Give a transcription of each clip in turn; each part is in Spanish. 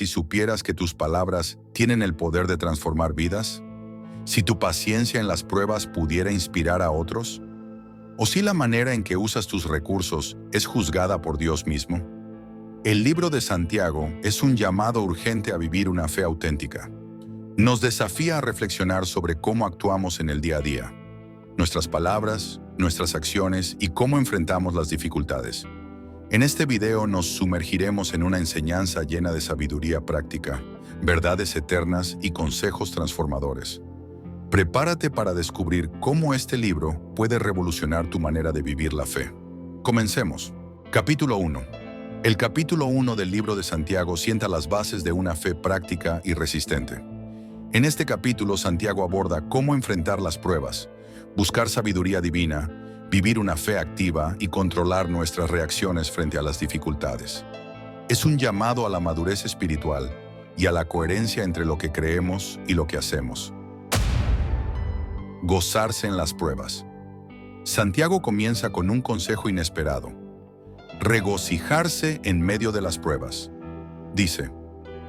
Si supieras que tus palabras tienen el poder de transformar vidas, si tu paciencia en las pruebas pudiera inspirar a otros, o si la manera en que usas tus recursos es juzgada por Dios mismo. El libro de Santiago es un llamado urgente a vivir una fe auténtica. Nos desafía a reflexionar sobre cómo actuamos en el día a día, nuestras palabras, nuestras acciones y cómo enfrentamos las dificultades. En este video nos sumergiremos en una enseñanza llena de sabiduría práctica, verdades eternas y consejos transformadores. Prepárate para descubrir cómo este libro puede revolucionar tu manera de vivir la fe. Comencemos. Capítulo 1. El capítulo 1 del libro de Santiago sienta las bases de una fe práctica y resistente. En este capítulo, Santiago aborda cómo enfrentar las pruebas, buscar sabiduría divina, vivir una fe activa y controlar nuestras reacciones frente a las dificultades. Es un llamado a la madurez espiritual y a la coherencia entre lo que creemos y lo que hacemos. Gozarse en las pruebas. Santiago comienza con un consejo inesperado: regocijarse en medio de las pruebas. Dice: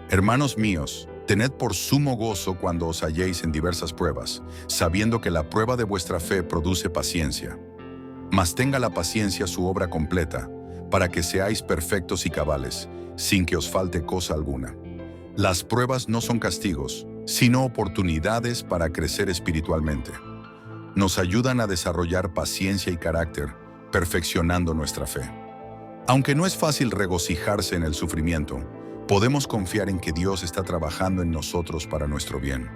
hermanos míos, tened por sumo gozo cuando os halléis en diversas pruebas, sabiendo que la prueba de vuestra fe produce paciencia. Mas tenga la paciencia su obra completa, para que seáis perfectos y cabales, sin que os falte cosa alguna. Las pruebas no son castigos, sino oportunidades para crecer espiritualmente. Nos ayudan a desarrollar paciencia y carácter, perfeccionando nuestra fe. Aunque no es fácil regocijarse en el sufrimiento, podemos confiar en que Dios está trabajando en nosotros para nuestro bien.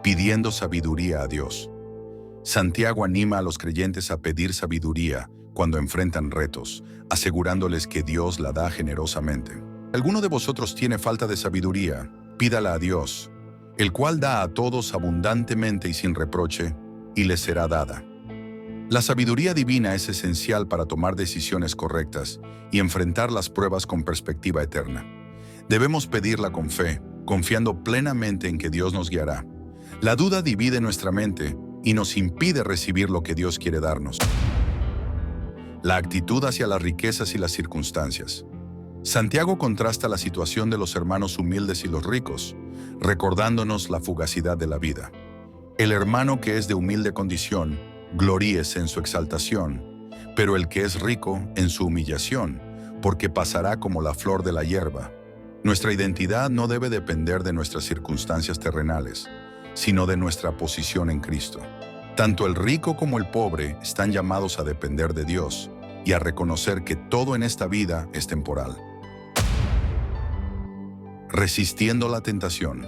Pidiendo sabiduría a Dios. Santiago anima a los creyentes a pedir sabiduría cuando enfrentan retos, asegurándoles que Dios la da generosamente. Si alguno de vosotros tiene falta de sabiduría, pídala a Dios, el cual da a todos abundantemente y sin reproche, y les será dada. La sabiduría divina es esencial para tomar decisiones correctas y enfrentar las pruebas con perspectiva eterna. Debemos pedirla con fe, confiando plenamente en que Dios nos guiará. La duda divide nuestra mente y nos impide recibir lo que Dios quiere darnos. La actitud hacia las riquezas y las circunstancias. Santiago contrasta la situación de los hermanos humildes y los ricos, recordándonos la fugacidad de la vida. El hermano que es de humilde condición, gloríese en su exaltación, pero el que es rico en su humillación, porque pasará como la flor de la hierba. Nuestra identidad no debe depender de nuestras circunstancias terrenales, sino de nuestra posición en Cristo. Tanto el rico como el pobre están llamados a depender de Dios y a reconocer que todo en esta vida es temporal. Resistiendo la tentación.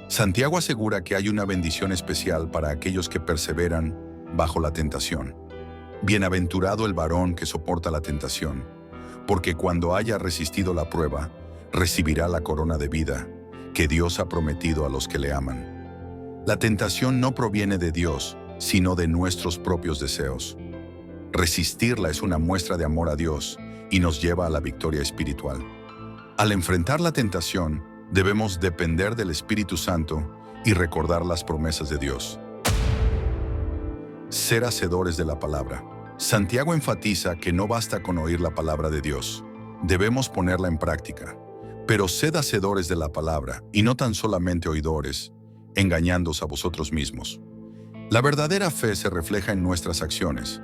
Santiago asegura que hay una bendición especial para aquellos que perseveran bajo la tentación. Bienaventurado el varón que soporta la tentación, porque cuando haya resistido la prueba, recibirá la corona de vida que Dios ha prometido a los que le aman. La tentación no proviene de Dios, sino de nuestros propios deseos. Resistirla es una muestra de amor a Dios y nos lleva a la victoria espiritual. Al enfrentar la tentación, debemos depender del Espíritu Santo y recordar las promesas de Dios. Ser hacedores de la palabra. Santiago enfatiza que no basta con oír la palabra de Dios. Debemos ponerla en práctica. Pero sed hacedores de la palabra y no tan solamente oidores, engañándoos a vosotros mismos. La verdadera fe se refleja en nuestras acciones.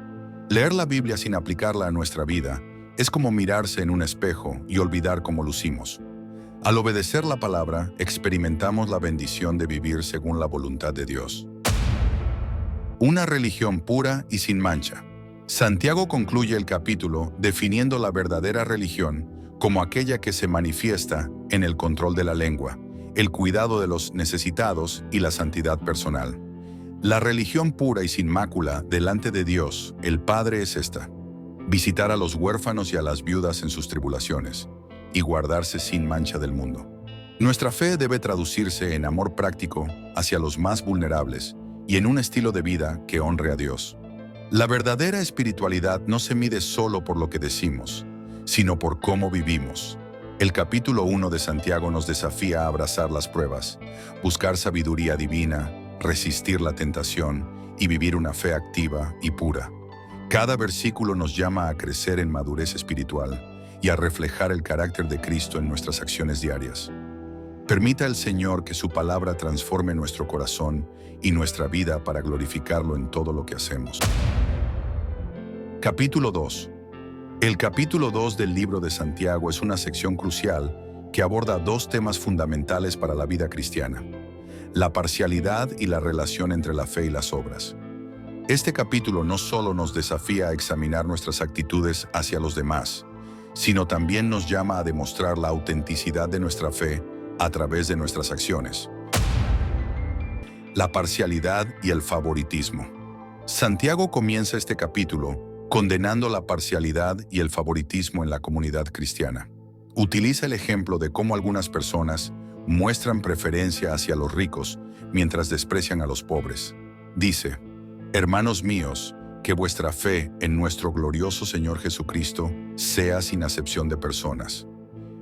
Leer la Biblia sin aplicarla a nuestra vida es como mirarse en un espejo y olvidar cómo lucimos. Al obedecer la palabra, experimentamos la bendición de vivir según la voluntad de Dios. Una religión pura y sin mancha. Santiago concluye el capítulo definiendo la verdadera religión como aquella que se manifiesta en el control de la lengua, el cuidado de los necesitados y la santidad personal. La religión pura y sin mácula delante de Dios, el Padre, es esta: visitar a los huérfanos y a las viudas en sus tribulaciones, y guardarse sin mancha del mundo. Nuestra fe debe traducirse en amor práctico hacia los más vulnerables y en un estilo de vida que honre a Dios. La verdadera espiritualidad no se mide solo por lo que decimos, sino por cómo vivimos. El capítulo 1 de Santiago nos desafía a abrazar las pruebas, buscar sabiduría divina, resistir la tentación y vivir una fe activa y pura. Cada versículo nos llama a crecer en madurez espiritual y a reflejar el carácter de Cristo en nuestras acciones diarias. Permita al Señor que su palabra transforme nuestro corazón y nuestra vida para glorificarlo en todo lo que hacemos. Capítulo 2. El capítulo 2 del libro de Santiago es una sección crucial que aborda dos temas fundamentales para la vida cristiana: la parcialidad y la relación entre la fe y las obras. Este capítulo no solo nos desafía a examinar nuestras actitudes hacia los demás, sino también nos llama a demostrar la autenticidad de nuestra fe a través de nuestras acciones. La parcialidad y el favoritismo. Santiago comienza este capítulo condenando la parcialidad y el favoritismo en la comunidad cristiana. Utiliza el ejemplo de cómo algunas personas muestran preferencia hacia los ricos mientras desprecian a los pobres. Dice: «Hermanos míos, que vuestra fe en nuestro glorioso Señor Jesucristo sea sin acepción de personas».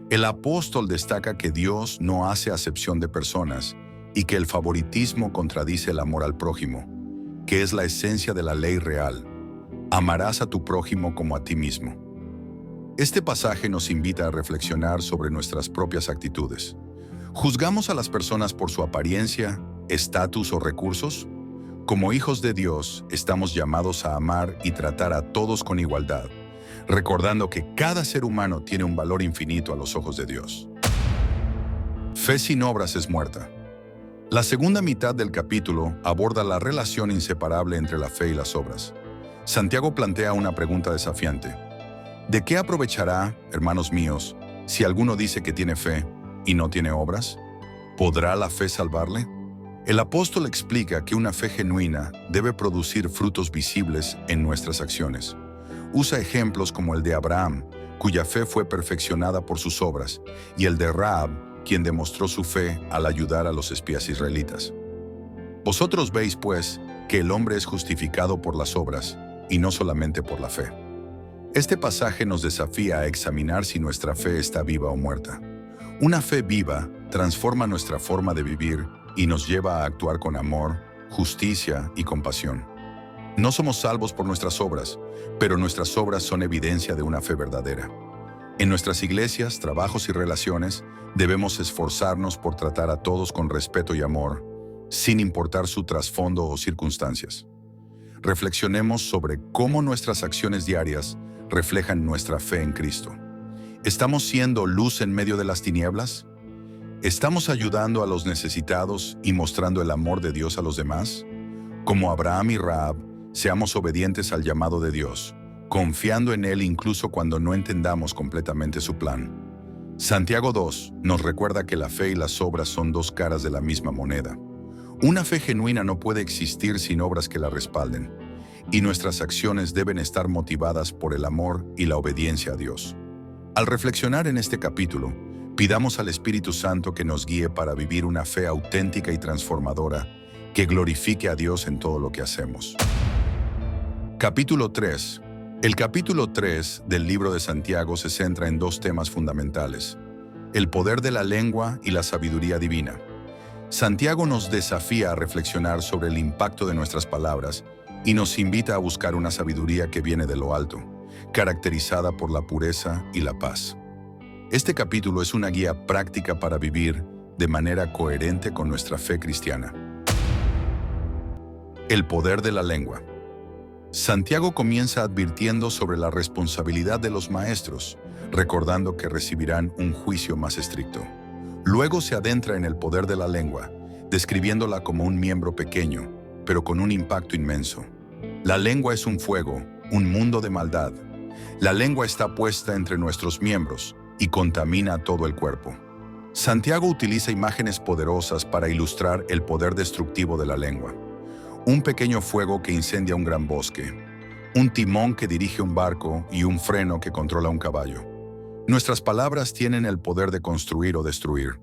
El apóstol destaca que Dios no hace acepción de personas y que el favoritismo contradice el amor al prójimo, que es la esencia de la ley real. Amarás a tu prójimo como a ti mismo. Este pasaje nos invita a reflexionar sobre nuestras propias actitudes. ¿Juzgamos a las personas por su apariencia, estatus o recursos? Como hijos de Dios, estamos llamados a amar y tratar a todos con igualdad, recordando que cada ser humano tiene un valor infinito a los ojos de Dios. Fe sin obras es muerta. La segunda mitad del capítulo aborda la relación inseparable entre la fe y las obras. Santiago plantea una pregunta desafiante. ¿De qué aprovechará, hermanos míos, si alguno dice que tiene fe y no tiene obras? ¿Podrá la fe salvarle? El apóstol explica que una fe genuina debe producir frutos visibles en nuestras acciones. Usa ejemplos como el de Abraham, cuya fe fue perfeccionada por sus obras, y el de Rahab, quien demostró su fe al ayudar a los espías israelitas. Vosotros veis, pues, que el hombre es justificado por las obras, y no solamente por la fe. Este pasaje nos desafía a examinar si nuestra fe está viva o muerta. Una fe viva transforma nuestra forma de vivir y nos lleva a actuar con amor, justicia y compasión. No somos salvos por nuestras obras, pero nuestras obras son evidencia de una fe verdadera. En nuestras iglesias, trabajos y relaciones, debemos esforzarnos por tratar a todos con respeto y amor, sin importar su trasfondo o circunstancias. Reflexionemos sobre cómo nuestras acciones diarias reflejan nuestra fe en Cristo. ¿Estamos siendo luz en medio de las tinieblas? ¿Estamos ayudando a los necesitados y mostrando el amor de Dios a los demás? Como Abraham y Rahab, seamos obedientes al llamado de Dios, confiando en Él incluso cuando no entendamos completamente su plan. Santiago 2 nos recuerda que la fe y las obras son dos caras de la misma moneda. Una fe genuina no puede existir sin obras que la respalden, y nuestras acciones deben estar motivadas por el amor y la obediencia a Dios. Al reflexionar en este capítulo, pidamos al Espíritu Santo que nos guíe para vivir una fe auténtica y transformadora que glorifique a Dios en todo lo que hacemos. Capítulo 3. El capítulo 3 del libro de Santiago se centra en dos temas fundamentales: el poder de la lengua y la sabiduría divina. Santiago nos desafía a reflexionar sobre el impacto de nuestras palabras y nos invita a buscar una sabiduría que viene de lo alto, caracterizada por la pureza y la paz. Este capítulo es una guía práctica para vivir de manera coherente con nuestra fe cristiana. El poder de la lengua. Santiago comienza advirtiendo sobre la responsabilidad de los maestros, recordando que recibirán un juicio más estricto. Luego se adentra en el poder de la lengua, describiéndola como un miembro pequeño, pero con un impacto inmenso. La lengua es un fuego, un mundo de maldad. La lengua está puesta entre nuestros miembros y contamina todo el cuerpo. Santiago utiliza imágenes poderosas para ilustrar el poder destructivo de la lengua. Un pequeño fuego que incendia un gran bosque, un timón que dirige un barco y un freno que controla un caballo. Nuestras palabras tienen el poder de construir o destruir.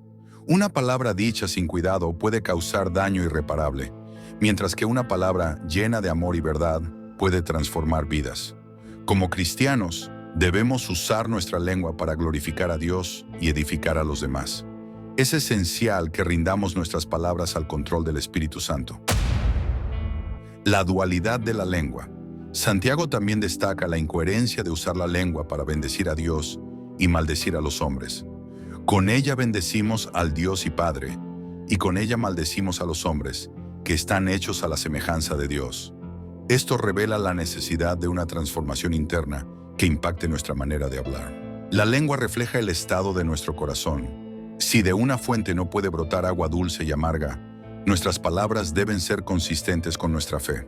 Una palabra dicha sin cuidado puede causar daño irreparable, mientras que una palabra llena de amor y verdad puede transformar vidas. Como cristianos, debemos usar nuestra lengua para glorificar a Dios y edificar a los demás. Es esencial que rindamos nuestras palabras al control del Espíritu Santo. La dualidad de la lengua. Santiago también destaca la incoherencia de usar la lengua para bendecir a Dios y maldecir a los hombres. Con ella bendecimos al Dios y Padre, y con ella maldecimos a los hombres, que están hechos a la semejanza de Dios. Esto revela la necesidad de una transformación interna que impacte nuestra manera de hablar. La lengua refleja el estado de nuestro corazón. Si de una fuente no puede brotar agua dulce y amarga, nuestras palabras deben ser consistentes con nuestra fe.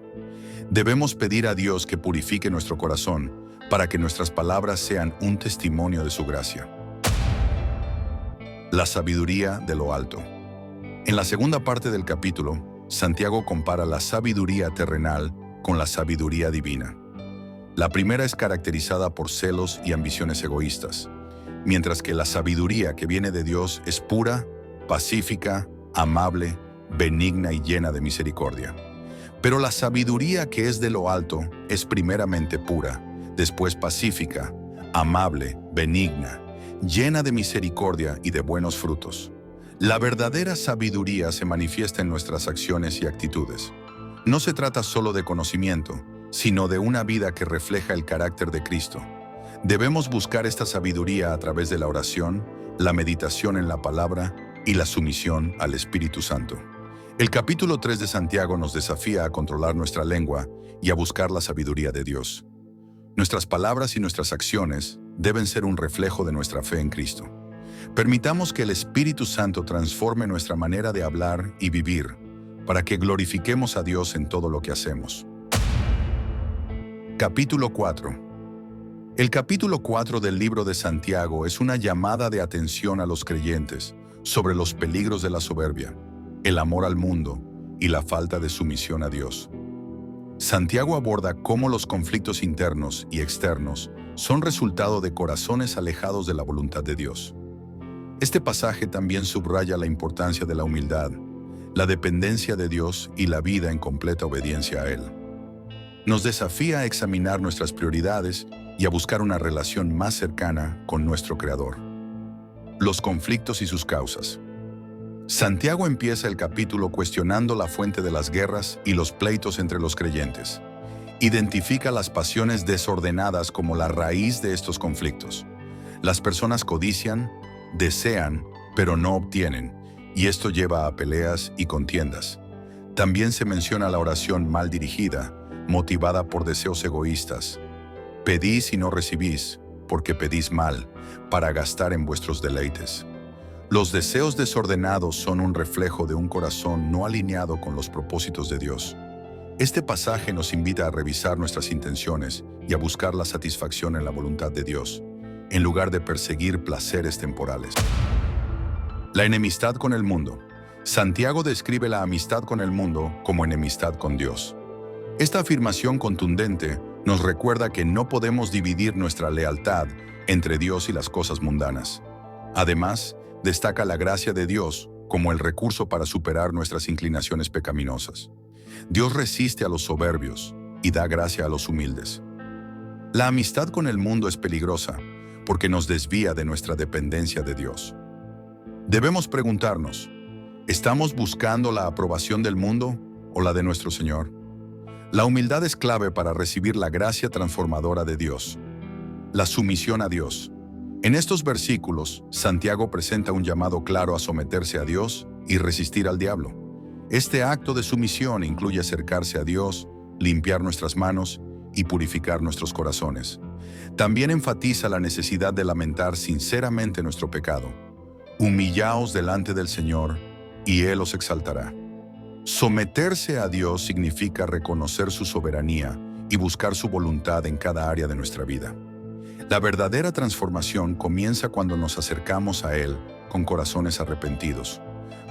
Debemos pedir a Dios que purifique nuestro corazón para que nuestras palabras sean un testimonio de su gracia. La sabiduría de lo alto. En la segunda parte del capítulo, Santiago compara la sabiduría terrenal con la sabiduría divina. La primera es caracterizada por celos y ambiciones egoístas, mientras que la sabiduría que viene de Dios es pura, pacífica, amable, benigna y llena de misericordia. Pero la sabiduría que es de lo alto es primeramente pura, después pacífica, amable, benigna, llena de misericordia y de buenos frutos. La verdadera sabiduría se manifiesta en nuestras acciones y actitudes. No se trata solo de conocimiento, sino de una vida que refleja el carácter de Cristo. Debemos buscar esta sabiduría a través de la oración, la meditación en la palabra y la sumisión al Espíritu Santo. El capítulo 3 de Santiago nos desafía a controlar nuestra lengua y a buscar la sabiduría de Dios. Nuestras palabras y nuestras acciones deben ser un reflejo de nuestra fe en Cristo. Permitamos que el Espíritu Santo transforme nuestra manera de hablar y vivir para que glorifiquemos a Dios en todo lo que hacemos. Capítulo 4. El capítulo 4 del libro de Santiago es una llamada de atención a los creyentes sobre los peligros de la soberbia, el amor al mundo y la falta de sumisión a Dios. Santiago aborda cómo los conflictos internos y externos son resultado de corazones alejados de la voluntad de Dios. Este pasaje también subraya la importancia de la humildad, la dependencia de Dios y la vida en completa obediencia a Él. Nos desafía a examinar nuestras prioridades y a buscar una relación más cercana con nuestro Creador. Los conflictos y sus causas. Santiago empieza el capítulo cuestionando la fuente de las guerras y los pleitos entre los creyentes. Identifica las pasiones desordenadas como la raíz de estos conflictos. Las personas codician, desean, pero no obtienen, y esto lleva a peleas y contiendas. También se menciona la oración mal dirigida, motivada por deseos egoístas. Pedís y no recibís, porque pedís mal, para gastar en vuestros deleites. Los deseos desordenados son un reflejo de un corazón no alineado con los propósitos de Dios. Este pasaje nos invita a revisar nuestras intenciones y a buscar la satisfacción en la voluntad de Dios, en lugar de perseguir placeres temporales. La enemistad con el mundo. Santiago describe la amistad con el mundo como enemistad con Dios. Esta afirmación contundente nos recuerda que no podemos dividir nuestra lealtad entre Dios y las cosas mundanas. Además, destaca la gracia de Dios como el recurso para superar nuestras inclinaciones pecaminosas. Dios resiste a los soberbios y da gracia a los humildes. La amistad con el mundo es peligrosa porque nos desvía de nuestra dependencia de Dios. Debemos preguntarnos, ¿estamos buscando la aprobación del mundo o la de nuestro Señor? La humildad es clave para recibir la gracia transformadora de Dios. La sumisión a Dios. En estos versículos, Santiago presenta un llamado claro a someterse a Dios y resistir al diablo. Este acto de sumisión incluye acercarse a Dios, limpiar nuestras manos y purificar nuestros corazones. También enfatiza la necesidad de lamentar sinceramente nuestro pecado. Humillaos delante del Señor, y Él os exaltará. Someterse a Dios significa reconocer su soberanía y buscar su voluntad en cada área de nuestra vida. La verdadera transformación comienza cuando nos acercamos a Él con corazones arrepentidos,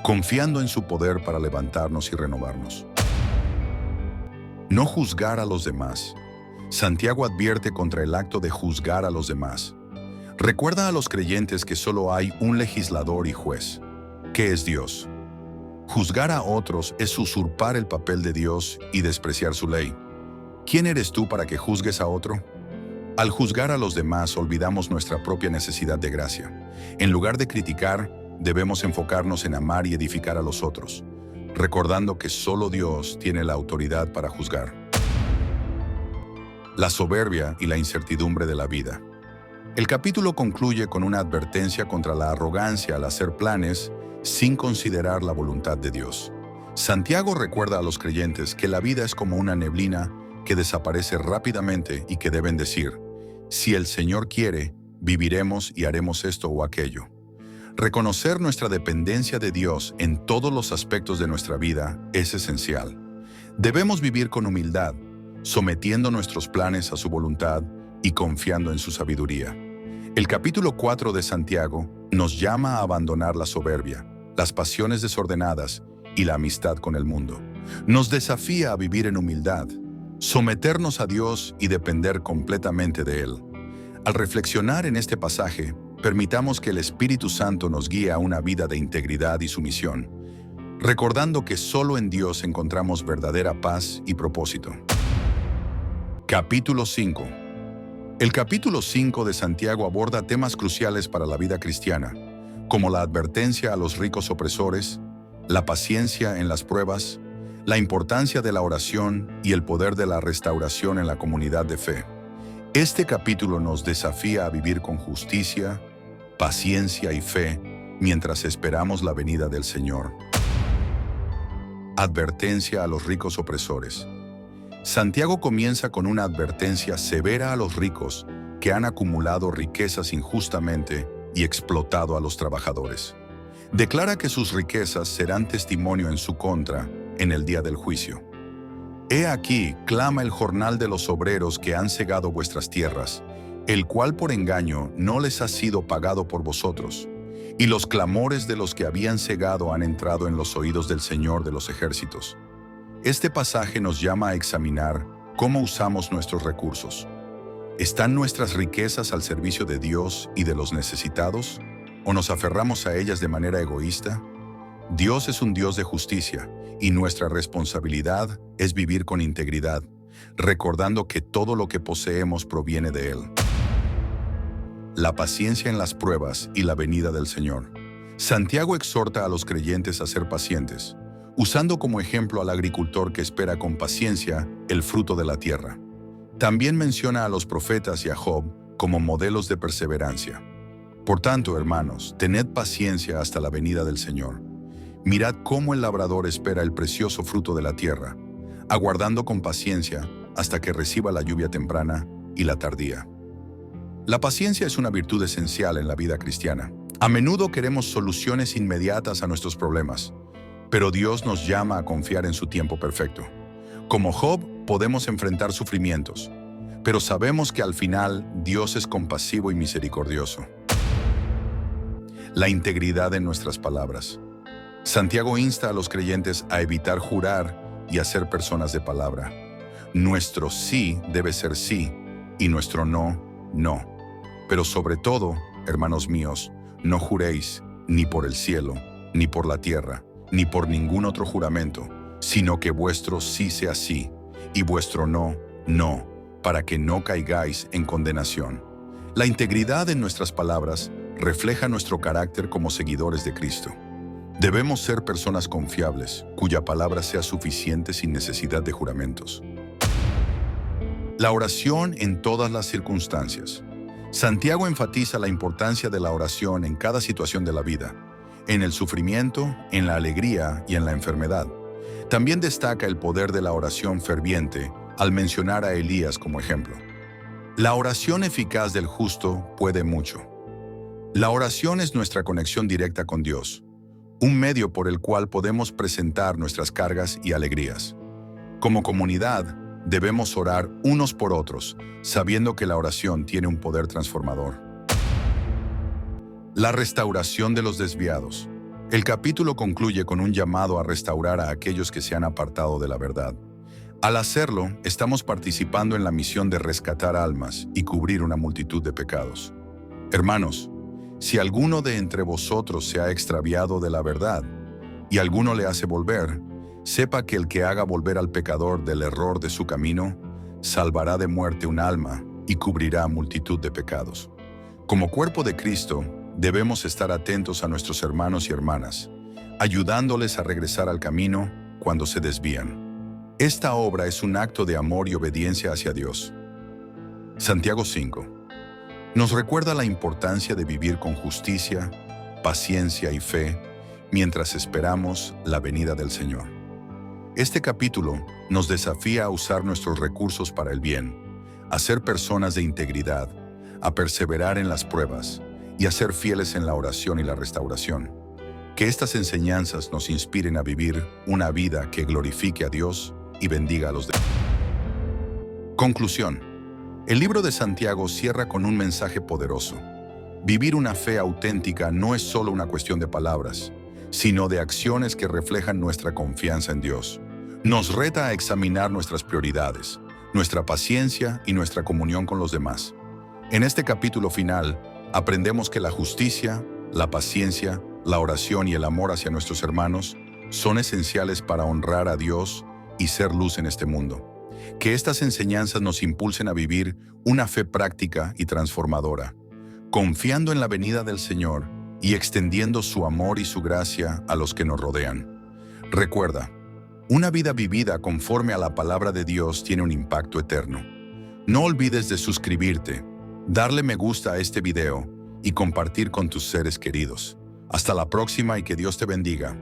confiando en su poder para levantarnos y renovarnos. No juzgar a los demás. Santiago advierte contra el acto de juzgar a los demás. Recuerda a los creyentes que solo hay un legislador y juez, que es Dios. Juzgar a otros es usurpar el papel de Dios y despreciar su ley. ¿Quién eres tú para que juzgues a otro? Al juzgar a los demás olvidamos nuestra propia necesidad de gracia. En lugar de criticar, debemos enfocarnos en amar y edificar a los otros, recordando que solo Dios tiene la autoridad para juzgar. La soberbia y la incertidumbre de la vida. El capítulo concluye con una advertencia contra la arrogancia al hacer planes sin considerar la voluntad de Dios. Santiago recuerda a los creyentes que la vida es como una neblina que desaparece rápidamente y que deben decir: si el Señor quiere, viviremos y haremos esto o aquello. Reconocer nuestra dependencia de Dios en todos los aspectos de nuestra vida es esencial. Debemos vivir con humildad, sometiendo nuestros planes a su voluntad y confiando en su sabiduría. El capítulo 4 de Santiago nos llama a abandonar la soberbia, las pasiones desordenadas y la amistad con el mundo. Nos desafía a vivir en humildad, someternos a Dios y depender completamente de Él. Al reflexionar en este pasaje, permitamos que el Espíritu Santo nos guíe a una vida de integridad y sumisión, recordando que solo en Dios encontramos verdadera paz y propósito. Capítulo 5. El capítulo 5 de Santiago aborda temas cruciales para la vida cristiana, como la advertencia a los ricos opresores, la paciencia en las pruebas, la importancia de la oración y el poder de la restauración en la comunidad de fe. Este capítulo nos desafía a vivir con justicia, paciencia y fe mientras esperamos la venida del Señor. Advertencia a los ricos opresores. Santiago comienza con una advertencia severa a los ricos que han acumulado riquezas injustamente y explotado a los trabajadores. Declara que sus riquezas serán testimonio en su contra en el día del juicio. He aquí, clama el jornal de los obreros que han cegado vuestras tierras, el cual por engaño no les ha sido pagado por vosotros, y los clamores de los que habían cegado han entrado en los oídos del Señor de los ejércitos. Este pasaje nos llama a examinar cómo usamos nuestros recursos. ¿Están nuestras riquezas al servicio de Dios y de los necesitados? ¿O nos aferramos a ellas de manera egoísta? Dios es un Dios de justicia, y nuestra responsabilidad es vivir con integridad, recordando que todo lo que poseemos proviene de Él. La paciencia en las pruebas y la venida del Señor. Santiago exhorta a los creyentes a ser pacientes, usando como ejemplo al agricultor que espera con paciencia el fruto de la tierra. También menciona a los profetas y a Job como modelos de perseverancia. Por tanto, hermanos, tened paciencia hasta la venida del Señor. Mirad cómo el labrador espera el precioso fruto de la tierra, aguardando con paciencia hasta que reciba la lluvia temprana y la tardía. La paciencia es una virtud esencial en la vida cristiana. A menudo queremos soluciones inmediatas a nuestros problemas, pero Dios nos llama a confiar en su tiempo perfecto. Como Job, podemos enfrentar sufrimientos, pero sabemos que al final Dios es compasivo y misericordioso. La integridad en nuestras palabras. Santiago insta a los creyentes a evitar jurar y a ser personas de palabra. Nuestro sí debe ser sí y nuestro no, no. Pero sobre todo, hermanos míos, no juréis ni por el cielo, ni por la tierra, ni por ningún otro juramento, sino que vuestro sí sea sí y vuestro no, no, para que no caigáis en condenación. La integridad en nuestras palabras refleja nuestro carácter como seguidores de Cristo. Debemos ser personas confiables, cuya palabra sea suficiente sin necesidad de juramentos. La oración en todas las circunstancias. Santiago enfatiza la importancia de la oración en cada situación de la vida, en el sufrimiento, en la alegría y en la enfermedad. También destaca el poder de la oración ferviente al mencionar a Elías como ejemplo. La oración eficaz del justo puede mucho. La oración es nuestra conexión directa con Dios, un medio por el cual podemos presentar nuestras cargas y alegrías. Como comunidad, debemos orar unos por otros, sabiendo que la oración tiene un poder transformador. La restauración de los desviados. El capítulo concluye con un llamado a restaurar a aquellos que se han apartado de la verdad. Al hacerlo, estamos participando en la misión de rescatar almas y cubrir una multitud de pecados. Hermanos, si alguno de entre vosotros se ha extraviado de la verdad y alguno le hace volver, sepa que el que haga volver al pecador del error de su camino, salvará de muerte un alma y cubrirá multitud de pecados. Como cuerpo de Cristo, debemos estar atentos a nuestros hermanos y hermanas, ayudándoles a regresar al camino cuando se desvían. Esta obra es un acto de amor y obediencia hacia Dios. Santiago 5. Nos recuerda la importancia de vivir con justicia, paciencia y fe mientras esperamos la venida del Señor. Este capítulo nos desafía a usar nuestros recursos para el bien, a ser personas de integridad, a perseverar en las pruebas y a ser fieles en la oración y la restauración. Que estas enseñanzas nos inspiren a vivir una vida que glorifique a Dios y bendiga a los demás. Conclusión. El libro de Santiago cierra con un mensaje poderoso. Vivir una fe auténtica no es solo una cuestión de palabras, sino de acciones que reflejan nuestra confianza en Dios. Nos reta a examinar nuestras prioridades, nuestra paciencia y nuestra comunión con los demás. En este capítulo final, aprendemos que la justicia, la paciencia, la oración y el amor hacia nuestros hermanos son esenciales para honrar a Dios y ser luz en este mundo. Que estas enseñanzas nos impulsen a vivir una fe práctica y transformadora, confiando en la venida del Señor y extendiendo su amor y su gracia a los que nos rodean. Recuerda, una vida vivida conforme a la palabra de Dios tiene un impacto eterno. No olvides de suscribirte, darle me gusta a este video y compartir con tus seres queridos. Hasta la próxima y que Dios te bendiga.